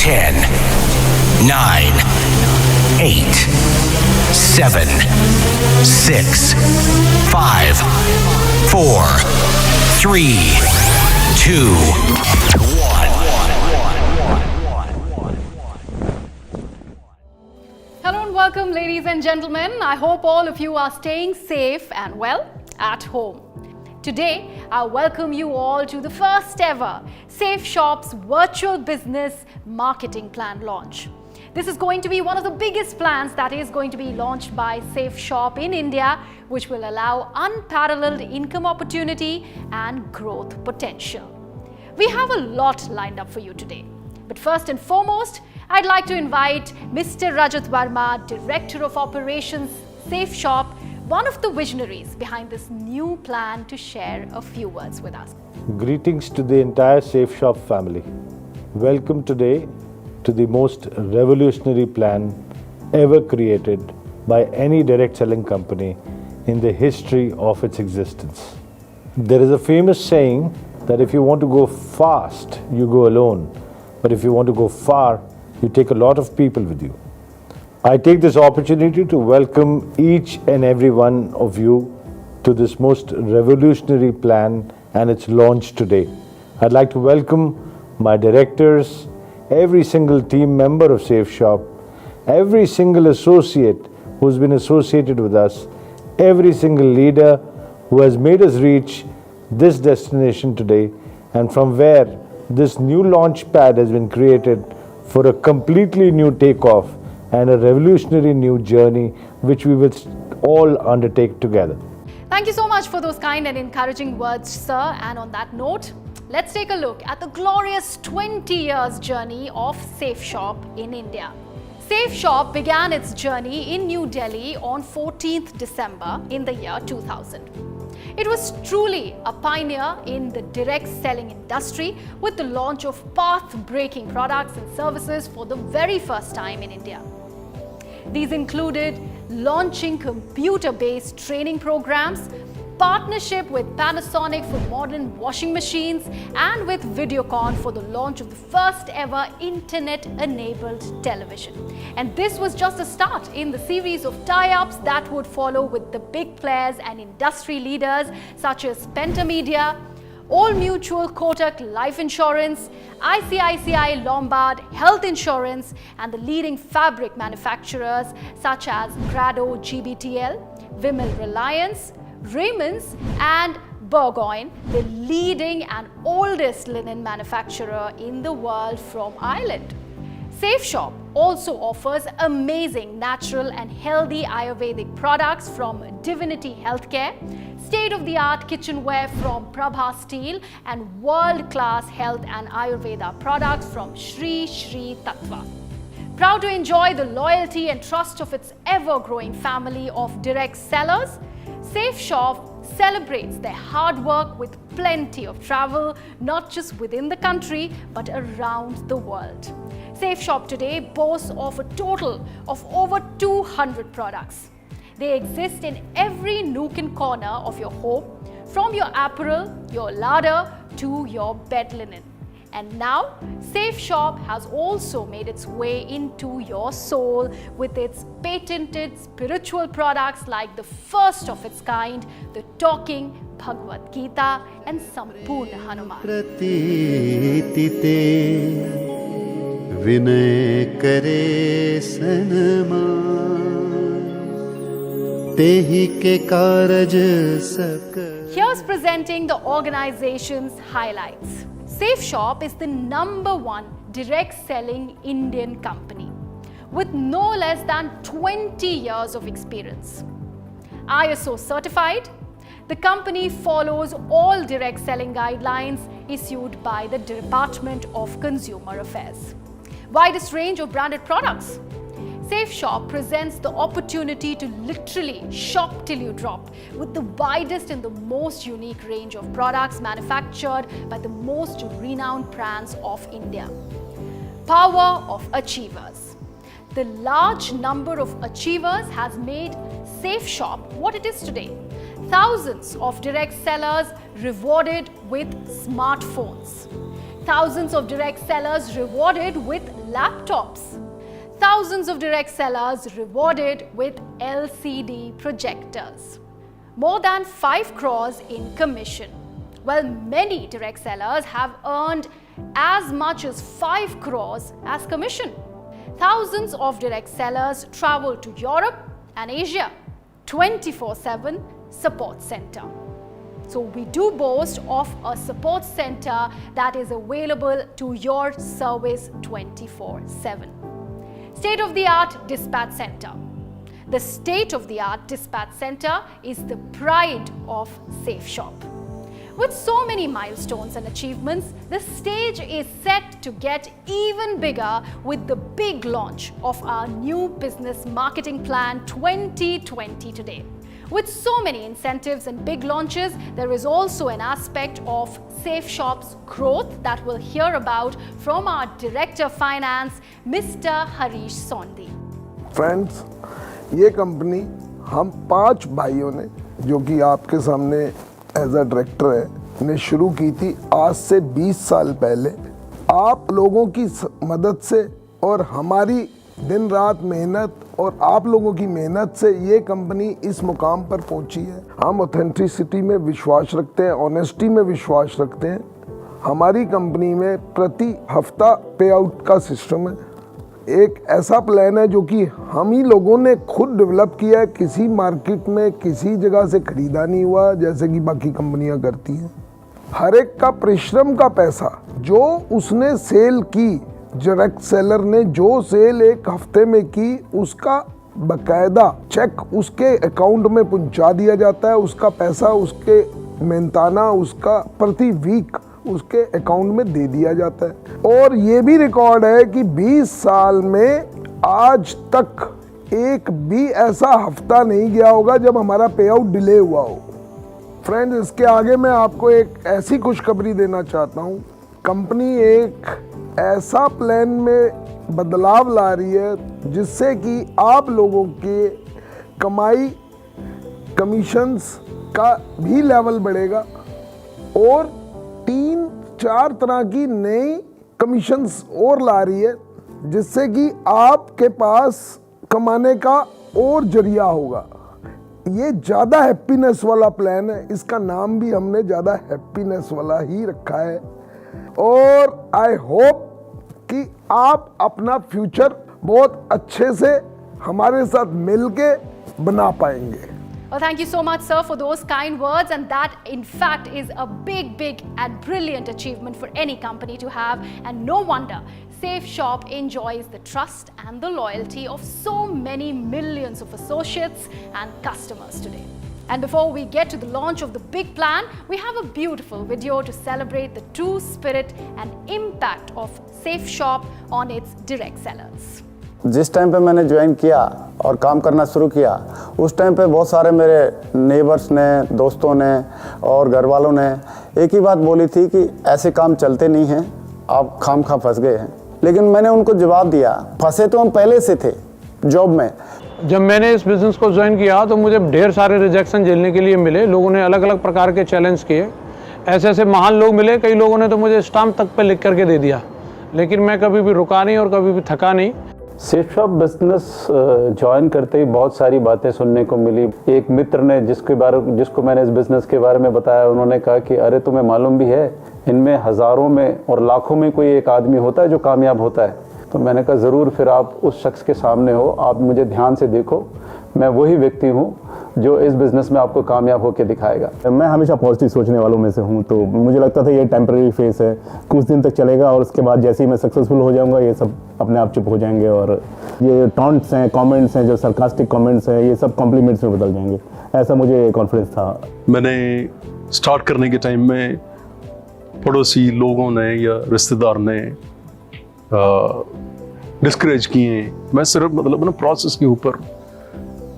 10, 9, 8, 7, 6, 5, 4, 3, 2, 1. Hello and welcome, ladies and gentlemen. I hope all of you are staying safe and well at home. Today, I welcome you all to the first ever Safe Shop's virtual business marketing plan launch. This is going to be one of the biggest plans that is going to be launched by Safe Shop in India, which will allow unparalleled income opportunity and growth potential. We have a lot lined up for you today. But first and foremost, I'd like to invite Mr. Rajat Verma, Director of Operations, Safe Shop, one of the visionaries behind this new plan, to share a few words with us. Greetings to the entire Safe Shop family. Welcome today to the most revolutionary plan ever created by any direct selling company in the history of its existence. There is a famous saying that if you want to go fast, you go alone. But if you want to go far, you take a lot of people with you. I take this opportunity to welcome each and every one of you to this most revolutionary plan and its launch today. I'd like to welcome my directors, every single team member of Safe Shop, every single associate who's been associated with us, every single leader who has made us reach this destination today, and from where this new launch pad has been created for a completely new takeoff and a revolutionary new journey which we will all undertake together. Thank you so much for those kind and encouraging words, sir. And on that note, let's take a look at the glorious 20 years journey of Safe Shop in India. Safe Shop began its journey in New Delhi on 14th December in the year 2000. It was truly a pioneer in the direct selling industry with the launch of path-breaking products and services for the very first time in India. These included launching computer-based training programs, partnership with Panasonic for modern washing machines, and with Videocon for the launch of the first ever internet-enabled television. And this was just a start in the series of tie-ups that would follow with the big players and industry leaders such as Pentamedia, Old Mutual Kotak Life Insurance, ICICI Lombard Health Insurance, and the leading fabric manufacturers such as Grado GBTL, Vimal Reliance, Raymond's, and Burgoyne, the leading and oldest linen manufacturer in the world from Ireland. Safe Shop also offers amazing natural and healthy Ayurvedic products from Divinity Healthcare, state-of-the-art kitchenware from Prabha Steel, and world-class health and Ayurveda products from Shri Shri Tattva. Proud to enjoy the loyalty and trust of its ever-growing family of direct sellers, Safe Shop celebrates their hard work with plenty of travel, not just within the country, but around the world. Safe Shop today boasts of a total of over 200 products. They exist in every nook and corner of your home, from your apparel, your larder, to your bed linen. And now, Safe Shop has also made its way into your soul with its patented spiritual products like the first of its kind, the talking Bhagavad Gita and Sampurna Hanuman. Vinay kare sanman, tehi ke karaj sak. Here's presenting the organization's highlights. Safe Shop is the #1 direct selling Indian company with no less than 20 years of experience. ISO certified, the company follows all direct selling guidelines issued by the Department of Consumer Affairs. Widest range of branded products. Safe Shop presents the opportunity to literally shop till you drop with the widest and the most unique range of products manufactured by the most renowned brands of India. Power of achievers. The large number of achievers has made Safe Shop what it is today. Thousands of direct sellers rewarded with smartphones. Thousands of direct sellers rewarded with laptops. Thousands of direct sellers rewarded with LCD projectors. More than 5 crores in commission. Well, many direct sellers have earned as much as 5 crores as commission. Thousands of direct sellers travel to Europe and Asia. 24/7 support center. So we do boast of a support center that is available to your service 24/7. State-of-the-art dispatch center. The state-of-the-art dispatch center is the pride of SafeShop. With so many milestones and achievements, the stage is set to get even bigger with the big launch of our new business marketing plan 2020 today. With so many incentives and big launches, there is also an aspect of SafeShop's growth that we'll hear about from our Director Finance, Mr. Harish Sondhi. Friends, ये company हम 5 भाइयों ने, जो कि आपके सामने as a director है, ने शुरू की थी आज से 20 साल पहले। आप लोगों की मदद से और हमारी दिन रात मेहनत और आप लोगों की मेहनत से ये कंपनी इस मुकाम पर पहुंची है। हम ऑथेंटिसिटी में विश्वास रखते हैं, ऑनेस्टी में विश्वास रखते हैं। हमारी कंपनी में प्रति हफ्ता पे आउट का सिस्टम है। एक ऐसा प्लान है जो कि हम ही लोगों ने खुद डेवलप किया है, किसी मार्केट में किसी जगह से खरीदा नहीं हुआ जैसे कि बाकी कंपनियां करती हैं। हर एक का परिश्रम का पैसा जो उसने सेल की, डायरेक्ट सेलर ने जो सेल एक हफ्ते में की, उसका बकायदा चेक उसके अकाउंट में पहुंचा दिया जाता है। उसका पैसा उसके मेहनताना उसका प्रति वीक उसके अकाउंट में दे दिया जाता है। और ये भी रिकॉर्ड है कि 20 साल में आज तक एक भी ऐसा हफ्ता नहीं गया होगा जब हमारा पे आउट डिले हुआ हो। फ्रेंड्स, इसके आगे मैं आपको एक ऐसी खुशखबरी देना चाहता हूँ। कंपनी एक ऐसा प्लान में बदलाव ला रही है जिससे कि आप लोगों के कमाई कमीशंस का भी लेवल बढ़ेगा और 3-4 तरह की नई कमीशंस और ला रही है जिससे कि आपके पास कमाने का और जरिया होगा। ये ज़्यादा हैप्पीनेस वाला प्लान है, इसका नाम भी हमने ज़्यादा हैप्पीनेस वाला ही रखा है। और आई होप कि आप अपना फ्यूचर बहुत अच्छे से हमारे साथ मिलके बना पाएंगे। Well, thank you so much, sir, for those kind words. And that, in fact, is a big and brilliant achievement for any company to have. And no wonder SafeShop enjoys the trust and the loyalty of so many millions of associates and customers today. And before we get to the launch of the big plan, we have a beautiful video to celebrate the true spirit and impact of SafeShop on its direct sellers. जिस time पे मैंने join किया और काम करना शुरू किया, उस टाइम पे बहुत सारे मेरे नेबर्स ने, दोस्तों ने और घर वालों ने एक ही बात बोली थी कि ऐसे काम चलते नहीं हैं, आप खामखा फंस गए हैं। लेकिन मैंने उनको जवाब दिया, फंसे तो हम पहले से थे जॉब में। जब मैंने इस बिज़नेस को ज्वाइन किया तो मुझे ढेर सारे रिजेक्शन झेलने के लिए मिले। लोगों ने अलग अलग प्रकार के चैलेंज किए, ऐसे ऐसे महान लोग मिले, कई लोगों ने तो मुझे स्टाम्प तक पे लिख करके दे दिया, लेकिन मैं कभी भी रुका नहीं और कभी भी थका नहीं। सेफशॉप बिजनेस ज्वाइन करते ही बहुत सारी बातें सुनने को मिली। एक मित्र ने जिसको मैंने इस बिज़नेस के बारे में बताया, उन्होंने कहा कि अरे तुम्हें मालूम भी है, इनमें हज़ारों में और लाखों में कोई एक आदमी होता है जो कामयाब होता है। तो मैंने कहा ज़रूर, फिर आप उस शख्स के सामने हो, आप मुझे ध्यान से देखो, मैं वही व्यक्ति हूँ जो इस बिज़नेस में आपको कामयाब होकर दिखाएगा। मैं हमेशा पॉजिटिव सोचने वालों में से हूँ, तो मुझे लगता था ये टेम्परेरी फेस है, कुछ दिन तक चलेगा और उसके बाद जैसे ही मैं सक्सेसफुल हो जाऊँगा ये सब अपने आप चुप हो जाएंगे और ये टॉन्ट्स हैं, कमेंट्स हैं, जो सरकास्टिक कमेंट्स हैं, ये सब कॉम्प्लीमेंट्स में बदल जाएंगे, ऐसा मुझे कॉन्फिडेंस था। मैंने स्टार्ट करने के टाइम में पड़ोसी लोगों ने या रिश्तेदार ने डिस्करेज किए, मैं सिर्फ मतलब ना प्रोसेस के ऊपर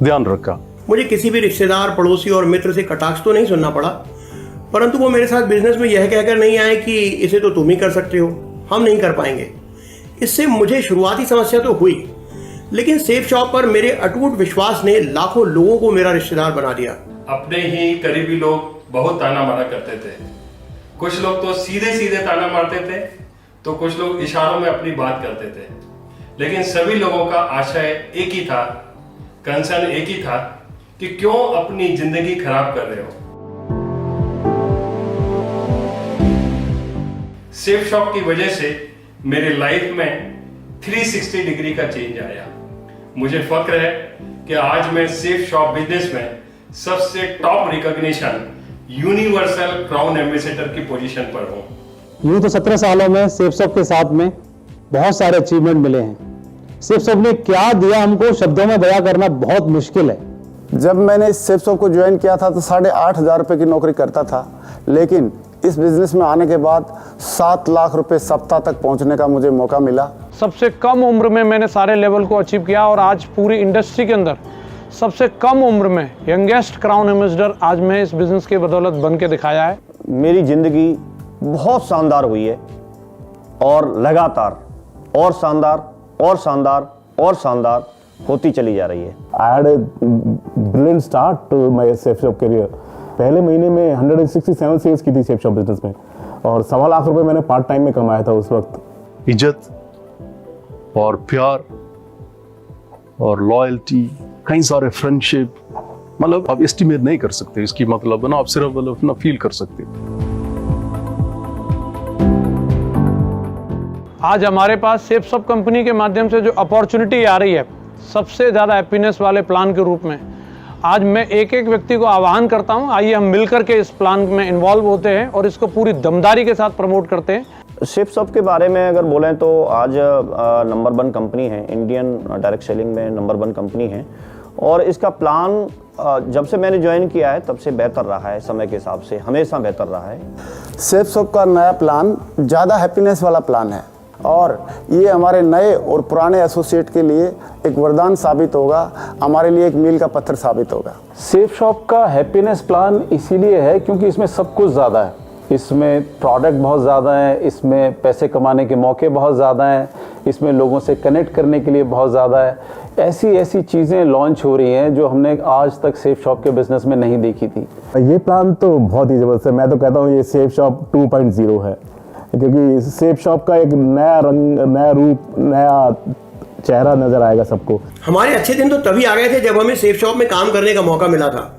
ध्यान रखा। मुझे किसी भी रिश्तेदार, पड़ोसी और मित्र से कटाक्ष तो नहीं सुनना पड़ा, परंतु वो मेरे साथ बिजनेस में यह कहकर नहीं आए कि इसे तो तुम ही कर सकते हो, हम नहीं कर पाएंगे। इससे मुझे शुरुआती समस्या तो हुई, लेकिन SafeShop पर मेरे अटूट विश्वास ने लाखों लोगों को मेरा रिश्तेदार बना दिया। अपने ही करीबी लोग बहुत ताना मारा करते थे, कुछ लोग तो सीधे सीधे ताना मारते थे, तो कुछ लोग इशारों में अपनी बात करते थे, लेकिन सभी लोगों का आशय एक ही था, कंसर्न एक ही था कि क्यों अपनी जिंदगी खराब कर रहे हो। सेफ शॉप की वजह से मेरे लाइफ में 360 डिग्री का चेंज आया। मुझे फक्र है कि आज मैं सेफ शॉप बिजनेस में सबसे top recognition universal crown ambassador की पोजीशन पर हूं। यूं तो 17 सालों में सेफ शॉप के साथ में बहुत सारे अचीवमेंट मिले हैं। सेफ शॉप ने क्या दिया हमको शब्दों में बयां करना बहुत मुश्किल है। जब मैंने इस सेफ शॉप को ज्वाइन किया था तो 8,500 रुपये की नौकरी करता था, लेकिन इस बिजनेस में आने के बाद 7 लाख रुपए सप्ताह तक पहुंचने का मुझे मौका मिला। सबसे कम उम्र में मैंने सारे लेवल को अचीव किया और आज पूरी इंडस्ट्री के अंदर सबसे कम उम्र में यंगेस्ट क्राउन एम्बेसडर आज मैं इस बिजनेस की बदौलत बन के दिखाया है। मेरी जिंदगी बहुत शानदार हुई है और लगातार और शानदार और शानदार और शानदार होती चली जा रही है। I had a brilliant start to my Safe Shop career. पहले महीने में 167 सेल्स की थी सेफ शॉप बिजनेस में और 1.25 लाख रुपए मैंने पार्ट टाइम में कमाया था उस वक्त। इज्जत और प्यार और लॉयल्टी, कई सारे फ्रेंडशिप, मतलब आप एस्टिमेट नहीं कर सकते इसकी, मतलब ना आप सिर्फ मतलब ना फील कर सकते। आज हमारे पास सेफ शॉप कंपनी के माध्यम से जो अपॉर्चुनिटी आ रही है सबसे ज़्यादा हैप्पीनेस वाले प्लान के रूप में, आज मैं एक एक व्यक्ति को आह्वान करता हूं, आइए हम मिलकर के इस प्लान में इन्वॉल्व होते हैं और इसको पूरी दमदारी के साथ प्रमोट करते हैं। सेफ शॉप के बारे में अगर बोलें तो आज नंबर 1 कंपनी है, इंडियन डायरेक्ट सेलिंग में नंबर 1 कंपनी है और इसका प्लान जब से मैंने ज्वाइन किया है तब से बेहतर रहा है, समय के हिसाब से हमेशा बेहतर रहा है। सेफ शॉप का नया प्लान ज़्यादा हैप्पीनेस वाला प्लान है और ये हमारे नए और पुराने एसोसिएट के लिए एक वरदान साबित होगा, हमारे लिए एक मील का पत्थर साबित होगा। सेफ शॉप का हैप्पीनेस प्लान इसीलिए है क्योंकि इसमें सब कुछ ज़्यादा है। इसमें प्रोडक्ट बहुत ज़्यादा है, इसमें पैसे कमाने के मौके बहुत ज़्यादा हैं, इसमें लोगों से कनेक्ट करने के लिए बहुत ज़्यादा है। ऐसी ऐसी चीज़ें लॉन्च हो रही हैं जो हमने आज तक सेफ शॉप के बिजनेस में नहीं देखी थी। ये प्लान तो बहुत ही ज़बरदस्त है। मैं तो कहता हूँ ये सेफ शॉप 2.0 है, क्योंकि सेफ शॉप का एक नया रंग, नया रूप, नया चेहरा नजर आएगा सबको। हमारे अच्छे दिन तो तभी आ गए थे जब हमें सेफ शॉप में काम करने का मौका मिला था।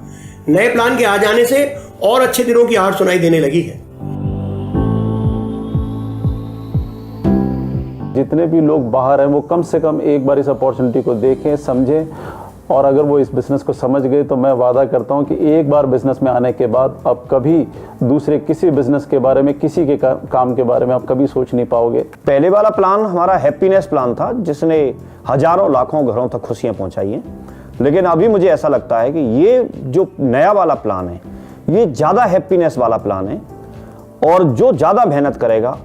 नए प्लान के आ जाने से और अच्छे दिनों की आहट सुनाई देने लगी है। जितने भी लोग बाहर हैं वो कम से कम एक बार इस अपॉर्चुनिटी को देखें, समझें और अगर वो इस बिज़नेस को समझ गए तो मैं वादा करता हूं कि एक बार बिज़नेस में आने के बाद अब कभी दूसरे किसी बिज़नेस के बारे में, किसी के काम के बारे में आप कभी सोच नहीं पाओगे। पहले वाला प्लान हमारा हैप्पीनेस प्लान था जिसने हजारों लाखों घरों तक खुशियां पहुंचाई हैं, लेकिन अभी मुझे ऐसा लगता है कि ये जो नया वाला प्लान है ये ज़्यादा हैप्पीनेस वाला प्लान है और जो ज़्यादा मेहनत करेगा,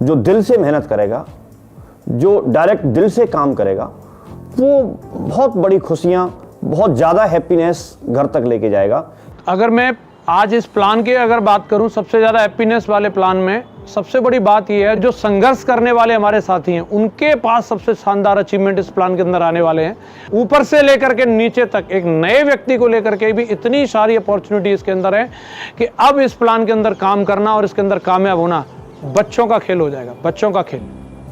जो दिल से मेहनत करेगा, जो डायरेक्ट दिल से काम करेगा, वो बहुत बड़ी खुशियां, बहुत ज़्यादा हैप्पीनेस घर तक लेके जाएगा। अगर मैं आज इस प्लान की अगर बात करूं, सबसे ज़्यादा हैप्पीनेस वाले प्लान में सबसे बड़ी बात यह है जो संघर्ष करने वाले हमारे साथी हैं उनके पास सबसे शानदार अचीवमेंट इस प्लान के अंदर आने वाले हैं। ऊपर से लेकर के नीचे तक एक नए व्यक्ति को लेकर के भी इतनी सारी अपॉर्चुनिटी इसके अंदर है कि अब इस प्लान के अंदर काम करना और इसके अंदर कामयाब होना बच्चों का खेल हो जाएगा, बच्चों का खेल।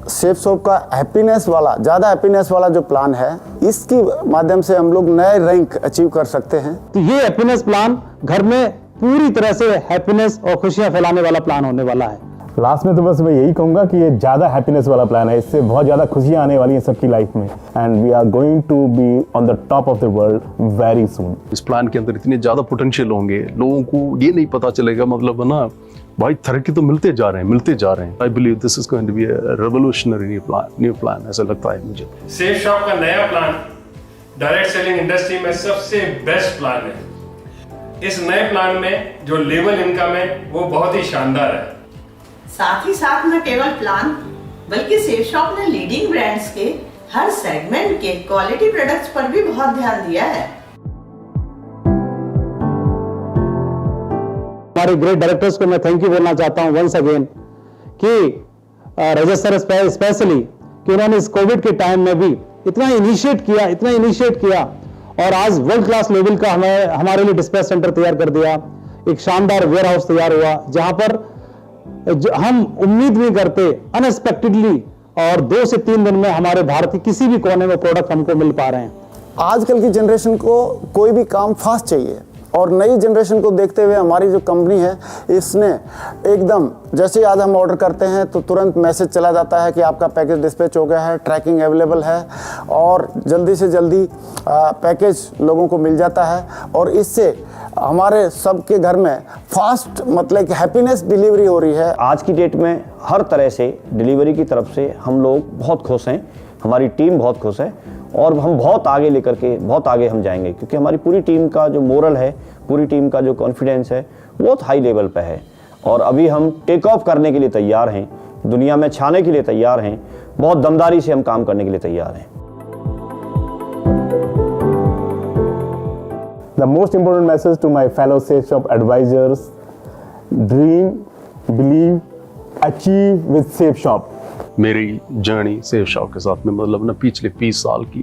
सेफ शॉप का हैप्पीनेस वाला, ज़्यादा हैप्पीनेस वाला जो प्लान है, इसकी माध्यम से हम लोग नए रैंक अचीव कर सकते हैं। तो ये हैप्पीनेस प्लान घर में पूरी तरह से हैप्पीनेस और खुशियां फैलाने वाला प्लान होने वाला है। लास्ट में तो बस मैं यही कहूंगा कि ये ज़्यादा हैप्पीनेस वाला प्लान है, इससे बहुत ज़्यादा खुशियां आने वाली हैं सबकी लाइफ में and we are going to be on the top of the world very soon. इस प्लान के अंदर इतने ज़्यादा पोटेंशियल होंगे, लोगों को ये नहीं पता चलेगा, मतलब ना भाई तरक्की तो मिलते जा रहे हैं। I believe this is going to be a revolutionary new plan, ऐसा लगता है मुझे। सेफ शॉप का नया प्लान डायरेक्ट सेलिंग इंडस्ट्री में सबसे बेस्ट प्लान है। इस नए प्लान में जो लेवल इनकम है वो बहुत ही शानदार है। साथ ही साथ न केवल प्लान बल्कि सेफ शॉप ने लीडिंग ब्रांड्स के हर सेगमेंट के क्वालिटी प्रोडक्ट्स पर भी बहुत ध्यान दिया है। हमारे ग्रेट डायरेक्टर्स को मैं थैंक यू बोलना चाहता हूं वंस अगेन कि रजत सर स्पेशली कि उन्होंने इस कोविड के टाइम में भी इतना इनिशिएट किया और आज वर्ल्ड क्लास लेवल का हमारे लिए डिस्पैच सेंटर तैयार कर दिया। एक शानदार वेयर हाउस तैयार हुआ जहां पर हम उम्मीद नहीं करते, अनएक्सपेक्टेडली, और 2 से 3 दिन में हमारे भारत के किसी भी कोने में प्रोडक्ट हमको मिल पा रहे हैं। आजकल की जनरेशन को कोई भी काम फास्ट चाहिए, और नई जनरेशन को देखते हुए हमारी जो कंपनी है इसने एकदम, जैसे आज हम ऑर्डर करते हैं तो तुरंत मैसेज चला जाता है कि आपका पैकेज डिस्पैच हो गया है, ट्रैकिंग अवेलेबल है, और जल्दी से जल्दी पैकेज लोगों को मिल जाता है। और इससे हमारे सबके घर में फास्ट, मतलब कि हैप्पीनेस डिलीवरी हो रही है। आज की डेट में हर तरह से डिलीवरी की तरफ से हम लोग बहुत खुश हैं, हमारी टीम बहुत खुश है, और हम बहुत आगे लेकर के बहुत आगे हम जाएंगे, क्योंकि हमारी पूरी टीम का जो मोरल है, पूरी टीम का जो कॉन्फिडेंस है, बहुत हाई लेवल पे है। और अभी हम टेक ऑफ करने के लिए तैयार हैं, दुनिया में छाने के लिए तैयार हैं, बहुत दमदारी से हम काम करने के लिए तैयार हैं। The most important message to my fellow Safe Shop advisors: dream, believe, achieve with Safe Shop. मेरी जर्नी सेफ शॉप के साथ में मतलब ना पिछले 20 साल की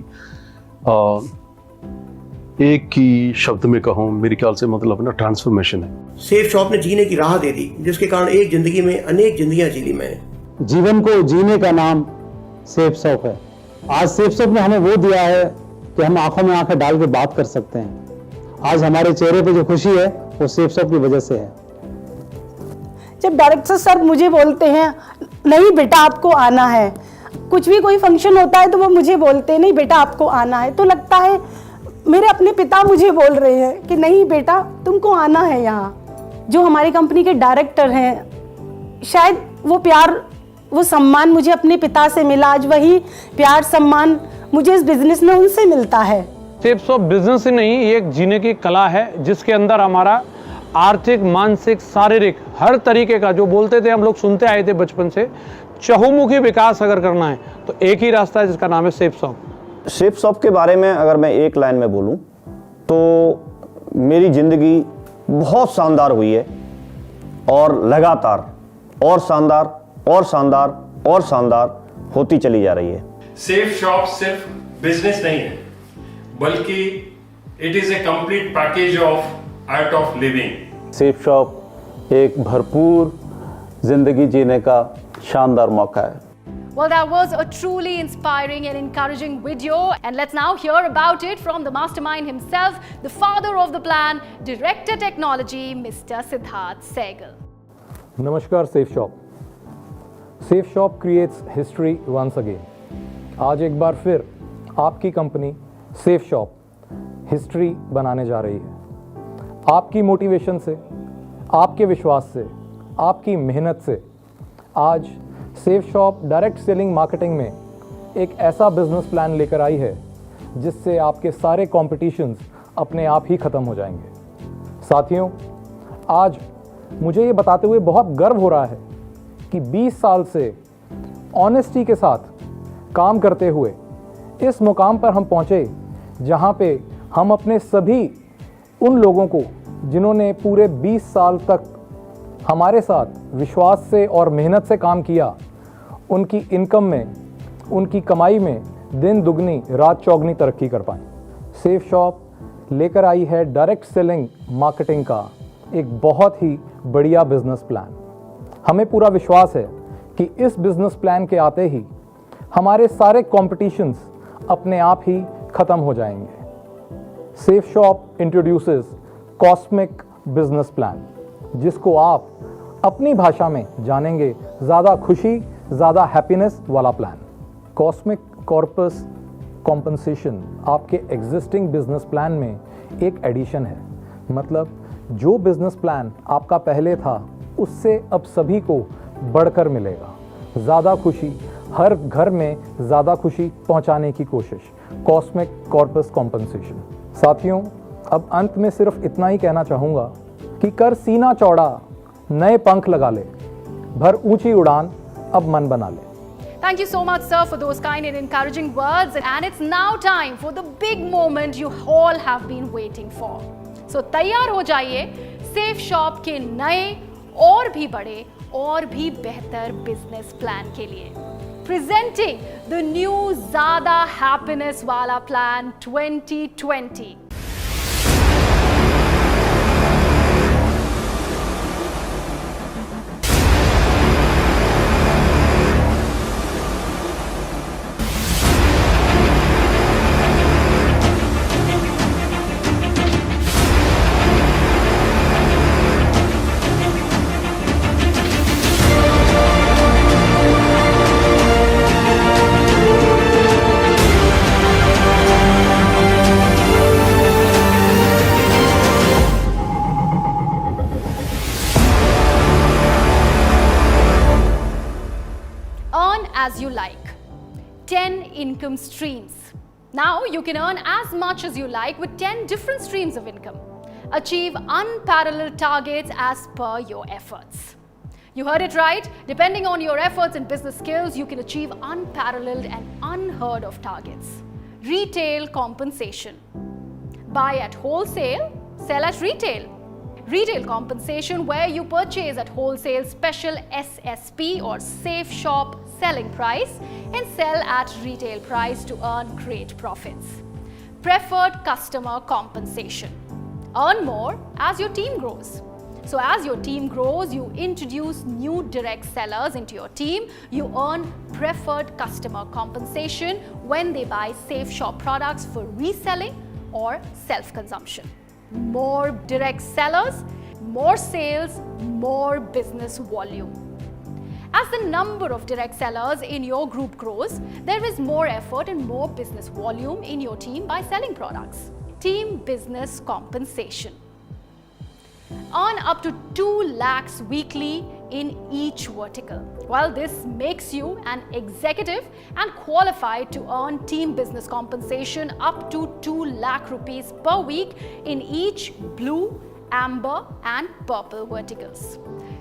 एक ही शब्द में कहूँ, मेरे ख्याल से मतलब ना ट्रांसफॉर्मेशन है। सेफ शॉप ने जीने की राह दे दी, जिसके कारण एक जिंदगी में अनेक जिंदगियां जी ली मैंने। जीवन को जीने का नाम सेफ शॉप है। आज सेफ शॉप ने हमें वो दिया है कि हम आंखों में आंखें डाल के बात कर सकते हैं। आज हमारे चेहरे पे जो खुशी है वो सेफ शॉप की वजह से है। जब डायरेक्टर सर मुझे बोलते हैं नहीं बेटा आपको आना है, कुछ भी कोई फंक्शन होता है तो वो मुझे बोलते हैं नहीं बेटा आपको आना है, तो लगता है मेरे अपने पिता मुझे बोल रहे हैं कि नहीं बेटा तुमको आना है यहाँ। जो हमारी कंपनी के डायरेक्टर हैं, शायद वो प्यार, वो सम्मान मुझे अपने पिता से मिला, आज वही प्यार सम्मान मुझे इस बिजनेस में उनसे मिलता है। सेफ शॉप बिजनेस ही नहीं, ये एक जीने की कला है, जिसके अंदर हमारा आर्थिक, मानसिक, शारीरिक हर तरीके का, जो बोलते थे हम लोग सुनते आए थे बचपन से, चहुमुखी विकास अगर करना है तो एक ही रास्ता है जिसका नाम है सेफ शॉप। सेफ शॉप के बारे में अगर मैं एक लाइन में बोलूं तो मेरी ज़िंदगी बहुत शानदार हुई है, और लगातार और शानदार और शानदार और शानदार होती चली जा रही है। सेफ शॉप सिर्फ बिजनेस नहीं है, बल्कि it is a complete package of art of living. Safe shop एक भरपूर जिंदगी जीने का शानदार मौका है। Well, that was a truly inspiring and encouraging video. And let's now hear about it from the mastermind himself, the father of the plan, Director Technology, Mr. Siddharth Sehgal. नमस्कार Safe Shop. Safe Shop creates history once again. आज एक बार फिर आपकी company safe shop history बनाने जा रही है। आपकी मोटिवेशन से, आपके विश्वास से, आपकी मेहनत से आज safe shop direct selling marketing में एक ऐसा बिजनेस प्लान लेकर आई है जिससे आपके सारे कॉम्पिटिशन्स अपने आप ही ख़त्म हो जाएंगे। साथियों, आज मुझे ये बताते हुए बहुत गर्व हो रहा है कि 20 साल से ऑनेस्टी के साथ काम करते हुए इस मुकाम पर हम पहुँचे जहाँ पे हम अपने सभी उन लोगों को जिन्होंने पूरे 20 साल तक हमारे साथ विश्वास से और मेहनत से काम किया, उनकी इनकम में, उनकी कमाई में दिन दुगनी रात चौगनी तरक्की कर पाएँ। सेफ शॉप लेकर आई है डायरेक्ट सेलिंग मार्केटिंग का एक बहुत ही बढ़िया बिजनेस प्लान। हमें पूरा विश्वास है कि इस बिजनेस प्लान के आते ही हमारे सारे कॉम्पिटिशन्स अपने आप ही ख़त्म हो जाएंगे। Safe shop introduces cosmic business plan, जिसको आप अपनी भाषा में जानेंगे ज़्यादा खुशी, ज़्यादा हैप्पीनेस वाला प्लान। कॉस्मिक कॉर्पस कॉम्पनसेशन आपके एग्जिस्टिंग बिजनेस प्लान में एक एडिशन है। मतलब जो बिजनेस प्लान आपका पहले था उससे अब सभी को बढ़कर मिलेगा। ज़्यादा खुशी, हर घर में ज़्यादा खुशी पहुंचाने की कोशिश, कॉस्मिक कॉर्पस कॉम्पनसेशन। साथियों, अब अंत में सिर्फ इतना ही कहना चाहूँगा कि कर सीना चौड़ा, नए पंख लगा ले, भर ऊंची उड़ान, अब मन बना ले। Thank you so much, sir, for those kind and encouraging words. And it's now time for the big moment you all have been waiting for. So तैयार हो जाइए सेफ शॉप के नए और भी बड़े और भी बेहतर बिजनेस प्लान के लिए। Presenting the new ज़्यादा हैप्पीनेस वाला plan 2020। Earn as you like. 10 income streams. Now you can earn as much as you like with 10 different streams of income. Achieve unparalleled targets as per your efforts. You heard it right. Depending on your efforts and business skills, you can achieve unparalleled and unheard of targets. Retail compensation. Buy at wholesale, sell at retail. Retail compensation, where you purchase at wholesale special SSP or Safe Shop selling price and sell at retail price to earn great profits. Preferred customer compensation. Earn more as your team grows. So as your team grows, you introduce new direct sellers into your team. You earn preferred customer compensation when they buy Safe Shop products for reselling or self-consumption. More direct sellers, more sales, more business volume. As the number of direct sellers in your group grows, there is more effort and more business volume in your team by selling products. Team business compensation. Earn up to 2 lakhs weekly in each vertical. While this makes you an executive and qualified to earn team business compensation up to 2 lakh rupees per week in each blue, amber and purple verticals.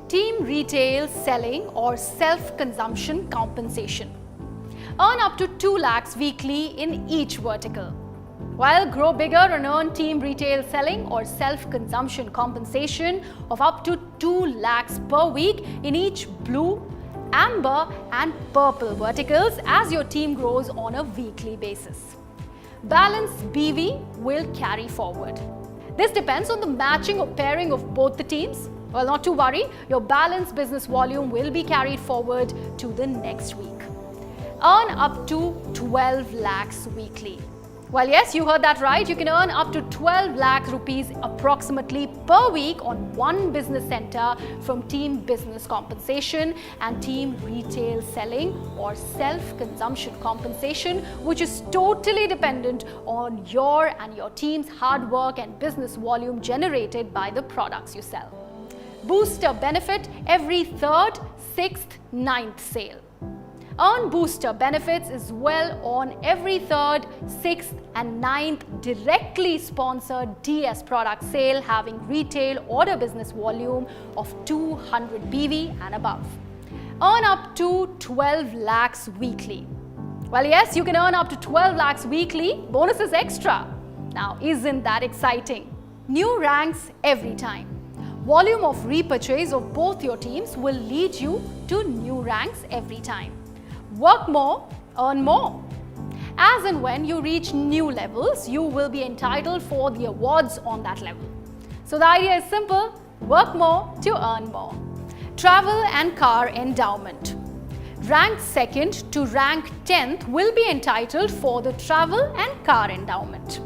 Team retail selling or self-consumption compensation. Earn up to 2 lakhs weekly in each vertical. While grow bigger and earn team retail selling or self-consumption compensation of up to 2 lakhs per week in each blue, amber and purple verticals as your team grows on a weekly basis. Balanced BV will carry forward. This depends on the matching or pairing of both the teams. Well, not to worry, your balanced business volume will be carried forward to the next week. Earn up to 12 lakhs weekly. Well, yes, you heard that right. You can earn up to 12 lakh rupees approximately per week on one business center from team business compensation and team retail selling or self-consumption compensation, which is totally dependent on your and your team's hard work and business volume generated by the products you sell. Booster benefit every 3rd, 6th, 9th sale. Earn booster benefits as well on every 3rd, 6th and 9th directly sponsored DS product sale having retail order business volume of 200 BV and above. Earn up to 12 lakhs weekly. Well, yes, you can earn up to 12 lakhs weekly. Bonus is extra. Now, isn't that exciting? New ranks every time. Volume of repurchase of both your teams will lead you to new ranks every time. Work more, earn more. As and when you reach new levels, you will be entitled for the awards on that level. So the idea is simple, work more to earn more. Travel and car endowment. Rank 2nd to rank 10th will be entitled for the travel and car endowment.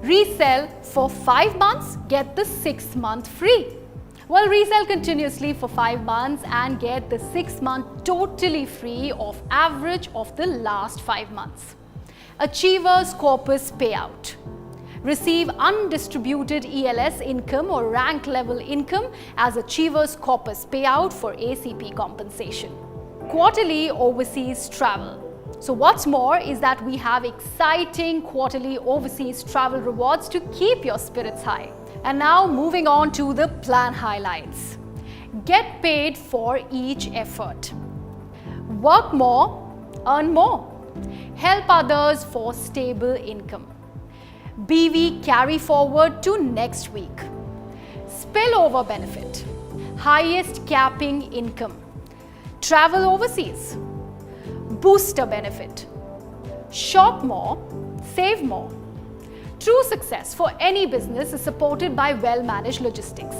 Resell for 5 months, get the 6th month free. Well, resell continuously for 5 months and get the 6th month totally free of average of the last 5 months. Achievers Corpus payout. Receive undistributed ELS income or rank level income as Achievers Corpus payout for ACP compensation. Quarterly overseas travel. So what's more is that we have exciting quarterly overseas travel rewards to keep your spirits high. And now moving on to the plan highlights. Get paid for each effort. Work more, earn more. Help others for stable income. BV carry forward to next week. Spillover benefit. Highest capping income. Travel overseas. Booster benefit. Shop more, save more. True success for any business is supported by well-managed logistics.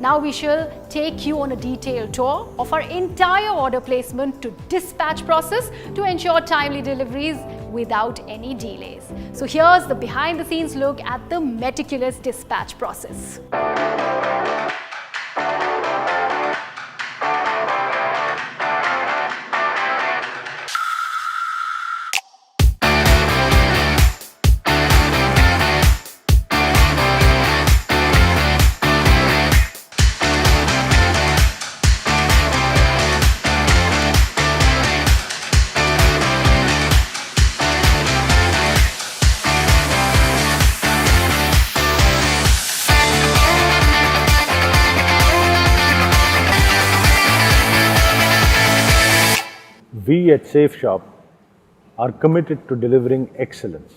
Now we shall take you on a detailed tour of our entire order placement to dispatch process to ensure timely deliveries without any delays. So here's the behind-the-scenes look at the meticulous dispatch process. we at Safe Shop are committed to delivering excellence.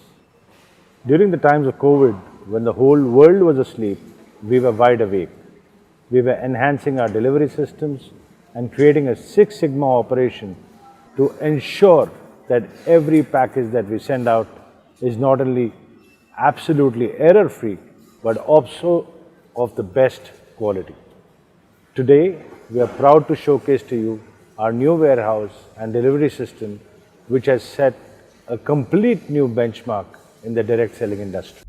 During the times of COVID, when the whole world was asleep, we were wide awake. We were enhancing our delivery systems and creating a Six Sigma operation to ensure that every package that we send out is not only absolutely error-free, but also of the best quality. Today, we are proud to showcase to you our new warehouse and delivery system, which has set a complete new benchmark in the direct selling industry.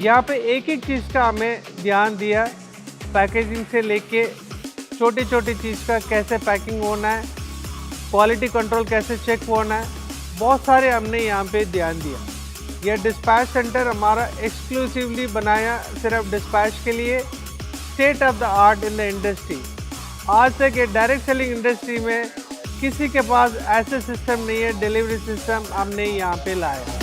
यहाँ पे एक एक चीज़ का हमें ध्यान दिया, packaging से लेके छोटी छोटी चीज़ का कैसे पैकिंग होना है, क्वालिटी कंट्रोल कैसे चेक होना है, बहुत सारे हमने यहाँ पे ध्यान दिया। यह डिस्पैच सेंटर हमारा एक्सक्लूसिवली बनाया सिर्फ डिस्पैच के लिए, state of the art in the industry. आज तक ये डायरेक्ट सेलिंग इंडस्ट्री में किसी के पास ऐसे सिस्टम नहीं है, डिलीवरी सिस्टम हमने यहाँ पे लाया।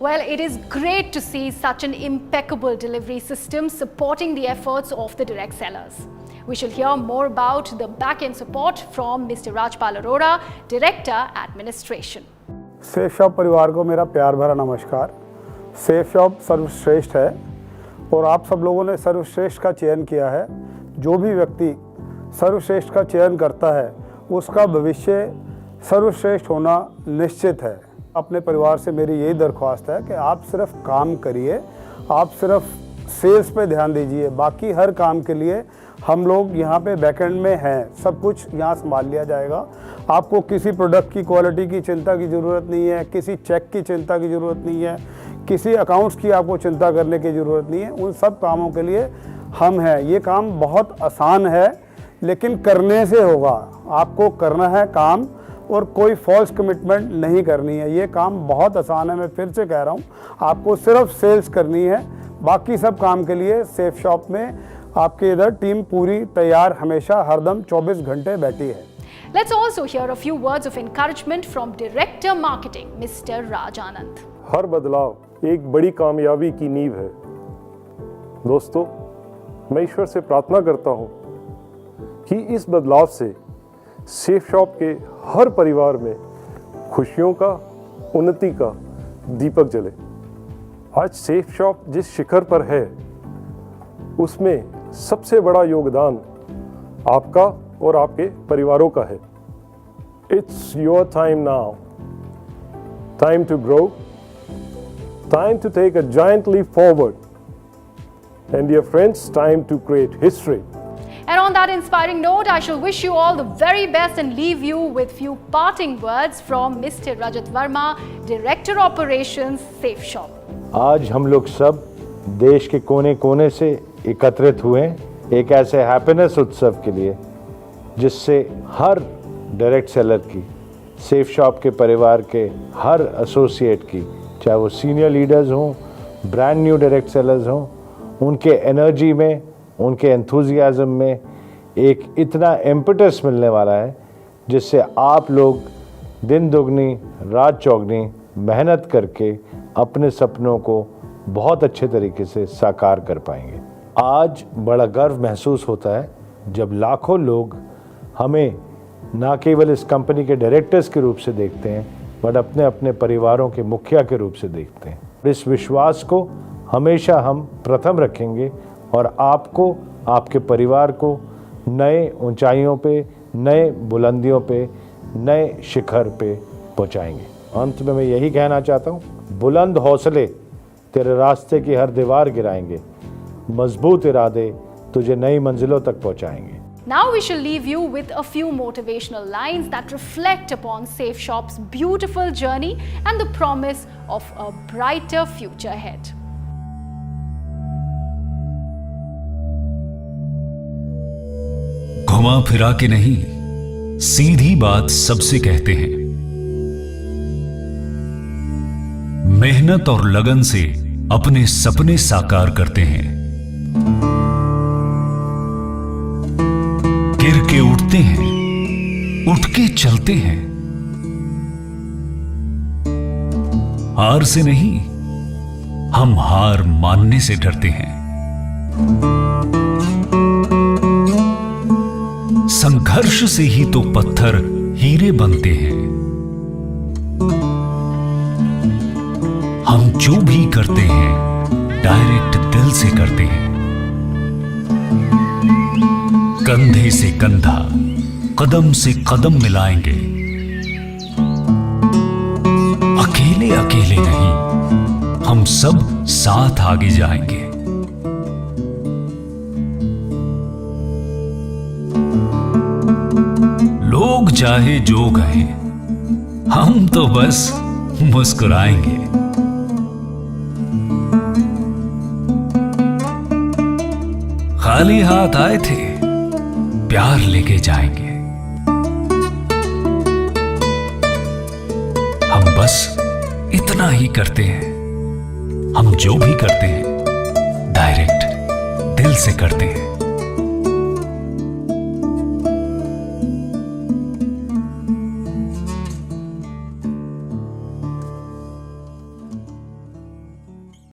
Well, it is great to see such an impeccable delivery system supporting the efforts of the direct sellers. We shall hear more about the back-end support from Mr. Rajpal Arora, Director Administration. Safe shop परिवार को मेरा प्यार भरा नमस्कार। Safe shop सर्वश्रेष्ठ है और आप सब लोगों ने सर्वश्रेष्ठ का चयन किया है। जो भी व्यक्ति सर्वश्रेष्ठ का चयन करता है उसका भविष्य सर्वश्रेष्ठ होना निश्चित है। अपने परिवार से मेरी यही दरख्वास्त है कि आप सिर्फ काम करिए, आप सिर्फ सेल्स पे ध्यान दीजिए, बाकी हर काम के लिए हम लोग यहाँ पे बैकएंड में हैं, सब कुछ यहाँ संभाल लिया जाएगा। आपको किसी प्रोडक्ट की क्वालिटी की चिंता की ज़रूरत नहीं है, किसी चेक की चिंता की ज़रूरत नहीं है, किसी अकाउंट्स की आपको चिंता करने की ज़रूरत नहीं है। उन सब कामों के लिए हम हैं। ये काम बहुत आसान है लेकिन करने से होगा। आपको करना है काम और कोई फॉल्स कमिटमेंट नहीं करनी है। ये काम बहुत आसान है, मैं फिर से कह रहा हूँ। आपको सिर्फ सेल्स करनी है, बाकी सब काम के लिए सेफ शॉप में आपके इधर टीम पूरी तैयार हमेशा हरदम 24 घंटे बैठी है। Let's also hear a few words of encouragement from Director Marketing, Mr. Raj Anand. हर बदलाव एक बड़ी कामयाबी की नींव है। दोस्तों, मैं ईश्वर से प्रार्थना करता हूं कि इस बदलाव से सेफ शॉप के हर परिवार में खुशियों का, उन्नति का दीपक जले। आज सेफ शॉप जिस शिखर पर है उसमें सबसे बड़ा योगदान आपका और आपके परिवारों का है। It's your time now, time to grow, time to take a giant leap forward, and dear friends, time to create history. And on that inspiring note, I shall wish you all the very best and leave you with few parting words from Mr. Rajat Verma, Director Operations, Safe Shop. आज हम लोग सब देश के कोने कोने से एकत्रित हुए एक ऐसे हैप्पीनेस उत्सव के लिए जिससे हर डायरेक्ट सेलर की, सेफ शॉप के परिवार के हर एसोसिएट की, चाहे वो सीनियर लीडर्स हों, ब्रांड न्यू डायरेक्ट सेलर्स हों, उनके एनर्जी में, उनके एंथुजियाज्म में एक इतना इम्पेटस मिलने वाला है जिससे आप लोग दिन दुगनी रात चौगनी मेहनत करके अपने सपनों को बहुत अच्छे तरीके से साकार कर पाएंगे। आज बड़ा गर्व महसूस होता है जब लाखों लोग हमें ना केवल इस कंपनी के डायरेक्टर्स के रूप से देखते हैं बट अपने अपने परिवारों के मुखिया के रूप से देखते हैं। इस विश्वास को हमेशा हम प्रथम रखेंगे और आपको, आपके परिवार को नए ऊंचाइयों पे, नए बुलंदियों पे, नए शिखर पे पहुंचाएंगे। अंत में मैं यही कहना चाहता हूँ, बुलंद हौसले तेरे रास्ते की हर दीवार गिराएंगे, मजबूत इरादे तुझे नई मंजिलों तक पहुंचाएंगे। Now we shall leave you with a few motivational lines that reflect upon Safe Shop's beautiful journey and the promise of a brighter future ahead. घुमा फिरा के नहीं, सीधी बात सबसे कहते हैं। मेहनत और लगन से अपने सपने साकार करते हैं। गिर के उठते हैं, उठ के चलते हैं। हार से नहीं, हम हार मानने से डरते हैं। संघर्ष से ही तो पत्थर हीरे बनते हैं। हम जो भी करते हैं डायरेक्ट दिल से करते हैं। कंधे से कंधा, कदम से कदम मिलाएंगे। अकेले अकेले नहीं, हम सब साथ आगे जाएंगे। लोग चाहे जो कहें, हम तो बस मुस्कुराएंगे। खाली हाथ आए थे, प्यार लेके जाएंगे। हम बस इतना ही करते हैं। हम जो भी करते हैं डायरेक्ट दिल से करते हैं।